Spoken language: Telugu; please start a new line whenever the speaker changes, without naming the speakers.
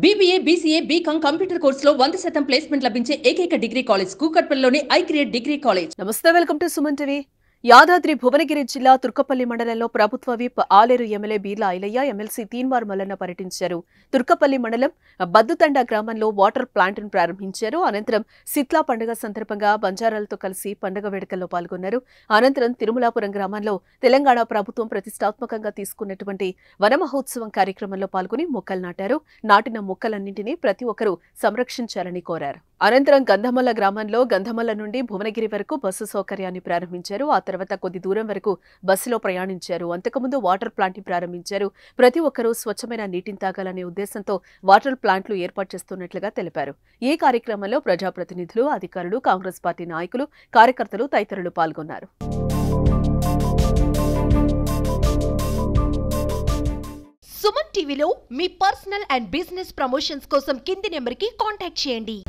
BBA, BCA, BCom కంప్యూటర్ కోర్సులో 100% ప్లేస్మెంట్ లభించే ఏకైక డిగ్రీ కాలేజ్ కూకట్పల్లిలోని ఐక్రియేట్ డిగ్రీ కాలేజ్.
నమస్తే, welcome to Suman TV. Yadadri Bhuvanagiri జిల్లా తుర్కపల్లి మండలంలో ప్రభుత్వ whip Aleru MLA Beerla Ailaiah, MLC Teenmar Mallanna పర్యటించారు. తుర్కపల్లి మండలం బద్దుతండ గ్రామంలో వాటర్ ప్లాంట్ను ప్రారంభించారు. అనంతరం సిత్లా పండుగ సందర్భంగా బంజారాలతో కలిసి పండుగ వేడుకల్లో పాల్గొన్నారు. అనంతరం తిరుమలాపురం గ్రామంలో తెలంగాణ ప్రభుత్వం ప్రతిష్టాత్మకంగా తీసుకున్నటువంటి వన మహోత్సవం కార్యక్రమంలో పాల్గొని మొక్కలు నాటారు. నాటిన మొక్కలన్నింటినీ ప్రతి ఒక్కరూ సంరక్షించాలని కోరారు. అనంతరం గంధమల్ల గ్రామంలో గంధమల్ల నుండి భువనగిరి వరకు బస్సు సౌకర్యాన్ని ప్రారంభించారు. ఆ తర్వాత కొద్ది దూరం వరకు బస్సులో ప్రయాణించారు. అంతకుముందు వాటర్ ప్లాంట్ ని ప్రారంభించారు. ప్రతి ఒక్కరూ స్వచ్ఛమైన నీటిని తాగాలనే ఉద్దేశంతో వాటర్ ప్లాంట్లు ఏర్పాటు చేస్తున్నట్లుగా తెలిపారు. ఈ కార్యక్రమంలో ప్రజాప్రతినిధులు, అధికారులు, కాంగ్రెస్ పార్టీ నాయకులు, కార్యకర్తలు తదితరులు పాల్గొన్నారు.
సుమన్ టీవీలో మీ పర్సనల్ అండ్ బిజినెస్ ప్రమోషన్స్ కోసం కింది నెంబర్కి కాంటాక్ట్ చేయండి.